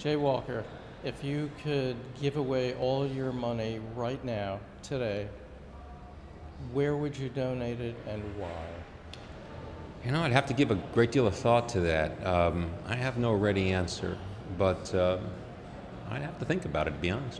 Jay Walker, if you could give away all your money right now, today, where would you donate it and why? You know, I'd have to give a great deal of thought to that. I have no ready answer, but I'd have to think about it, to be honest.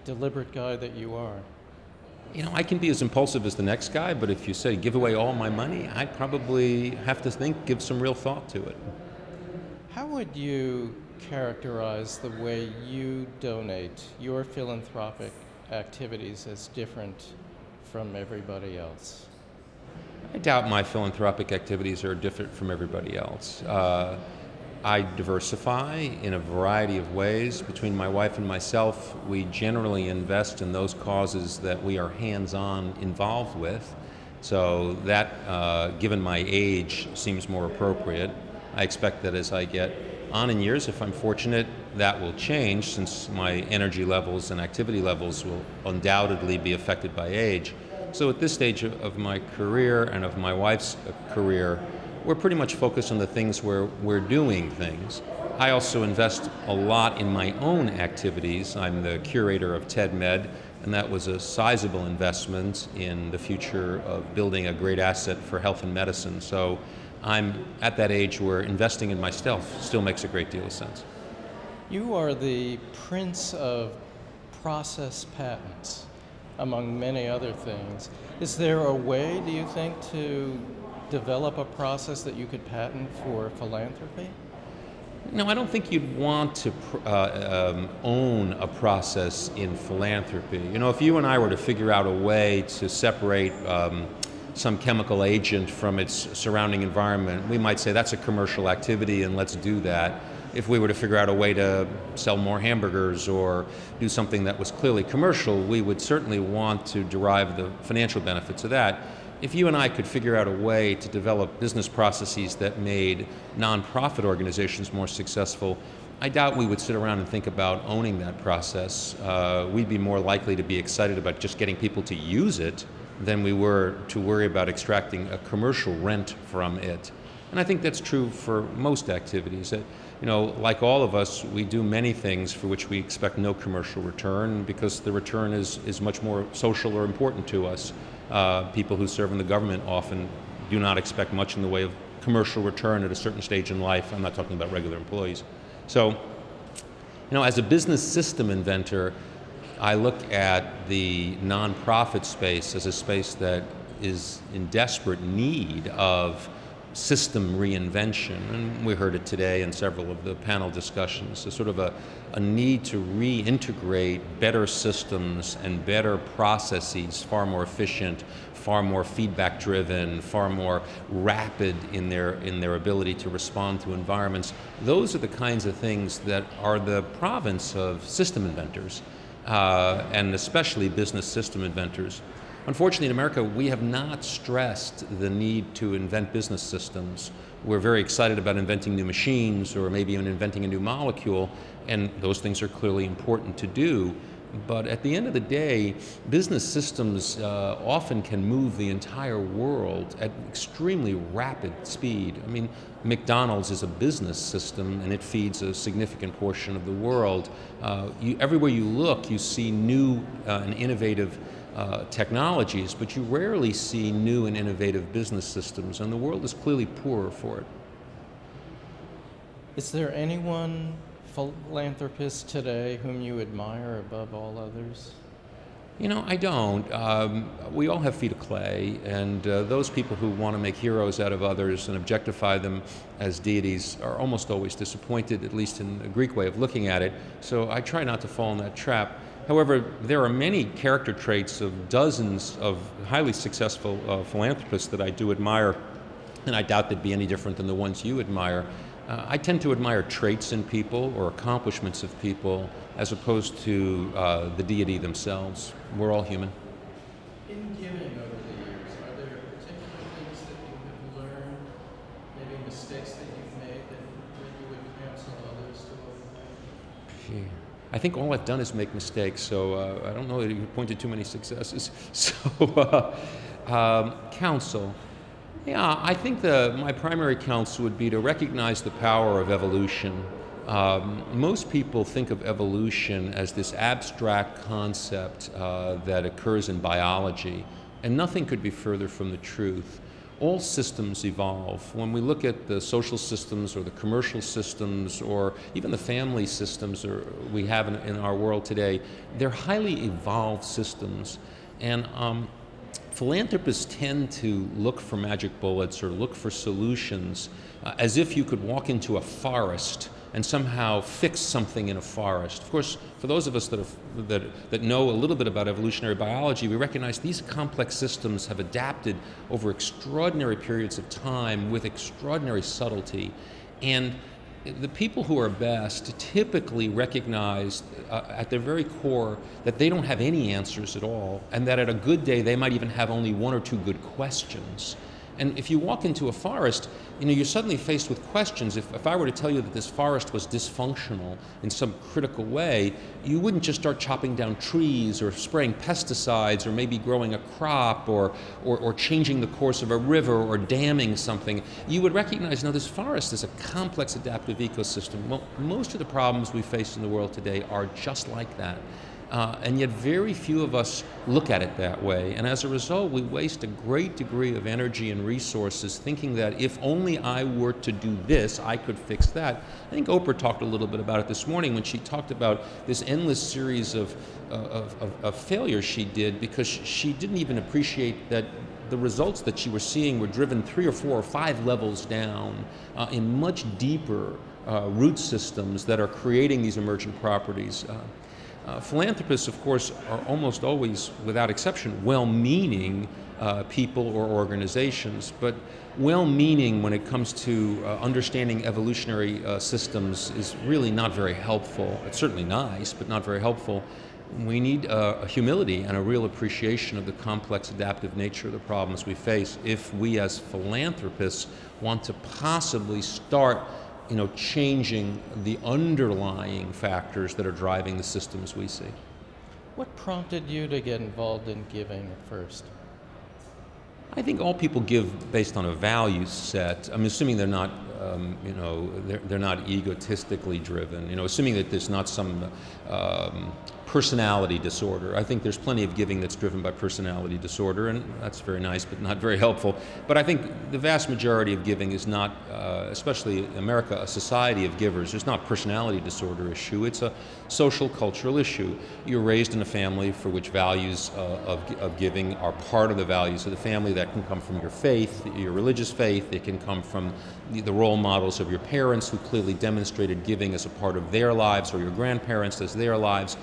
Deliberate guy that you are. You know, I can be as impulsive as the next guy, but if you say give away all my money, I'd probably have to give some real thought to it. How would you characterize the way you donate your philanthropic activities as different from everybody else? I doubt my philanthropic activities are different from everybody else. I diversify in a variety of ways. Between my wife and myself, we generally invest in those causes that we are hands-on involved with. So that, given my age, seems more appropriate. I expect that as I get on in years, if I'm fortunate, that will change, since my energy levels and activity levels will undoubtedly be affected by age. So at this stage of my career and of my wife's career, we're pretty much focused on the things where we're doing things. I also invest a lot in my own activities. I'm the curator of TEDMed, and that was a sizable investment in the future of building a great asset for health and medicine. So I'm at that age where investing in myself still makes a great deal of sense. You are the prince of process patents, among many other things. Is there a way, do you think, to develop a process that you could patent for philanthropy? No, I don't think you'd want to own a process in philanthropy. You know, if you and I were to figure out a way to separate some chemical agent from its surrounding environment, we might say that's a commercial activity and let's do that. If we were to figure out a way to sell more hamburgers or do something that was clearly commercial, we would certainly want to derive the financial benefits of that. If you and I could figure out a way to develop business processes that made nonprofit organizations more successful, I doubt we would sit around and think about owning that process. We'd be more likely to be excited about just getting people to use it than we were to worry about extracting a commercial rent from it. And I think that's true for most activities. You know, like all of us, we do many things for which we expect no commercial return because the return is much more social or important to us. People who serve in the government often do not expect much in the way of commercial return at a certain stage in life. I'm not talking about regular employees. So, you know, as a business system inventor, I look at the nonprofit space as a space that is in desperate need of system reinvention, and we heard it today in several of the panel discussions, so sort of a need to reintegrate better systems and better processes, far more efficient, far more feedback driven, far more rapid in their ability to respond to environments. Those are the kinds of things that are the province of system inventors, and especially business system inventors. Unfortunately, in America, we have not stressed the need to invent business systems. We're very excited about inventing new machines or maybe even inventing a new molecule, and those things are clearly important to do. But at the end of the day, business systems often can move the entire world at extremely rapid speed. I mean, McDonald's is a business system and it feeds a significant portion of the world. Everywhere you look, you see new and innovative technologies, but you rarely see new and innovative business systems, and the world is clearly poorer for it. Is there anyone, philanthropist today, whom you admire above all others? You know, I don't. We all have feet of clay, and those people who want to make heroes out of others and objectify them as deities are almost always disappointed, at least in the Greek way of looking at it, so I try not to fall in that trap. However, there are many character traits of dozens of highly successful philanthropists that I do admire, and I doubt they'd be any different than the ones you admire. I tend to admire traits in people or accomplishments of people as opposed to the deity themselves. We're all human. In giving over the years, are there particular things that you have learned, maybe mistakes that you've made that you would counsel others to avoid? Gee. I think all I've done is make mistakes, so I don't know that you pointed too many successes. So, counsel. Yeah, I think my primary counsel would be to recognize the power of evolution. Most people think of evolution as this abstract concept that occurs in biology, and nothing could be further from the truth. All systems evolve. When we look at the social systems or the commercial systems or even the family systems we have in our world today, they're highly evolved systems. And philanthropists tend to look for magic bullets or look for solutions as if you could walk into a forest and somehow fix something in a forest. Of course, for those of us that know a little bit about evolutionary biology, we recognize these complex systems have adapted over extraordinary periods of time with extraordinary subtlety. And the people who are best typically recognize at their very core that they don't have any answers at all, and that at a good day they might even have only one or two good questions. And if you walk into a forest, you're suddenly faced with questions. If I were to tell you that this forest was dysfunctional in some critical way, you wouldn't just start chopping down trees or spraying pesticides or maybe growing a crop or changing the course of a river or damming something. You would recognize, no, this forest is a complex adaptive ecosystem. Well, most of the problems we face in the world today are just like that. And yet very few of us look at it that way. And as a result, we waste a great degree of energy and resources thinking that if only I were to do this, I could fix that. I think Oprah talked a little bit about it this morning when she talked about this endless series of failures she did because she didn't even appreciate that the results that she was seeing were driven 3 or 4 or 5 levels down in much deeper root systems that are creating these emergent properties. Philanthropists, of course, are almost always, without exception, well-meaning people or organizations, but well-meaning when it comes to understanding evolutionary systems is really not very helpful. It's certainly nice, but not very helpful. We need a humility and a real appreciation of the complex adaptive nature of the problems we face if we as philanthropists want to possibly start changing the underlying factors that are driving the systems we see. What prompted you to get involved in giving at first? I think all people give based on a value set. I'm assuming they're not, they're not egotistically driven. Assuming that there's not some personality disorder. I think there's plenty of giving that's driven by personality disorder, and that's very nice, but not very helpful. But I think the vast majority of giving is not, especially America, a society of givers. There's not a personality disorder issue. It's a social, cultural issue. You're raised in a family for which values of giving are part of the values of the family. That can come from your faith, your religious faith. It can come from the role models of your parents who clearly demonstrated giving as a part of their lives, or your grandparents as their lives.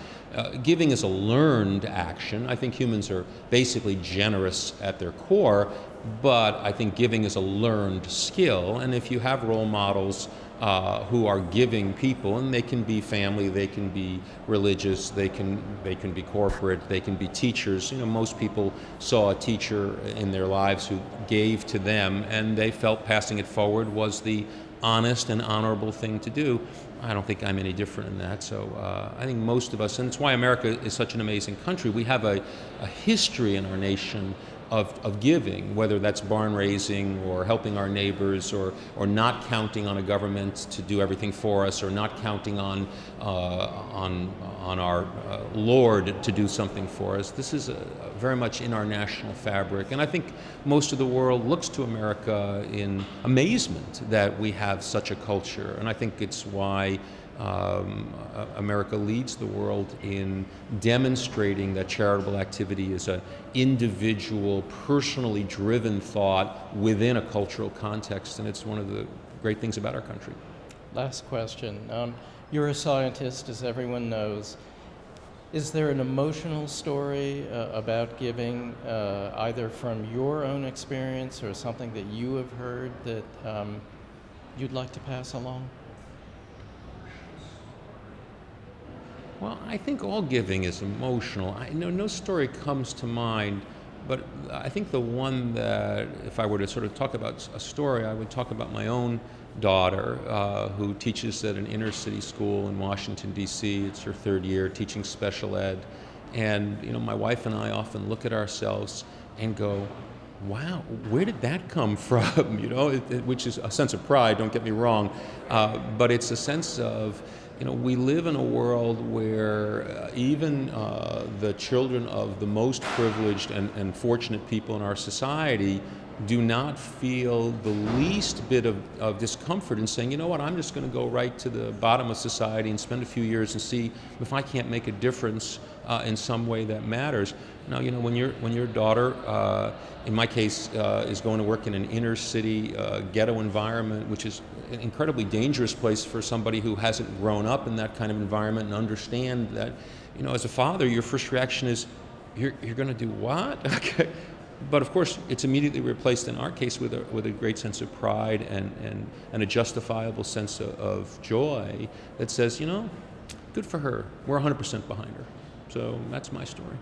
Giving is a learned action. I think humans are basically generous at their core, but I think giving is a learned skill. And if you have role models who are giving people, and they can be family, they can be religious, they can be corporate, they can be teachers. Most people saw a teacher in their lives who gave to them, and they felt passing it forward was the honest and honorable thing to do. I don't think I'm any different in that. So I think most of us, and it's why America is such an amazing country, we have a history in our nation of giving, whether that's barn raising or helping our neighbors or not counting on a government to do everything for us, or not counting on our Lord to do something for us. This is very much in our national fabric. And I think most of the world looks to America in amazement that we have such a culture. And I think it's why America leads the world in demonstrating that charitable activity is an individual, personally driven thought within a cultural context, and it's one of the great things about our country. Last question. You're a scientist, as everyone knows. Is there an emotional story about giving, either from your own experience or something that you have heard that you'd like to pass along? Well, I think all giving is emotional. No story comes to mind, but I think the one that, if I were to sort of talk about a story, I would talk about my own daughter, who teaches at an inner city school in Washington, D.C. It's her 3rd year teaching special ed. And my wife and I often look at ourselves and go, wow, where did that come from? You know, which is a sense of pride, don't get me wrong, but it's a sense of, you know, we live in a world where even the children of the most privileged and fortunate people in our society do not feel the least bit of discomfort in saying, you know what, I'm just going to go right to the bottom of society and spend a few years and see if I can't make a difference in some way that matters. Now, you know, when your daughter, in my case, is going to work in an inner city ghetto environment, which is an incredibly dangerous place for somebody who hasn't grown up in that kind of environment, and understand that, you know, as a father, your first reaction is, you're going to do what? Okay. But of course, it's immediately replaced in our case with a great sense of pride and a justifiable sense of joy that says, you know, good for her. We're 100% behind her. So that's my story.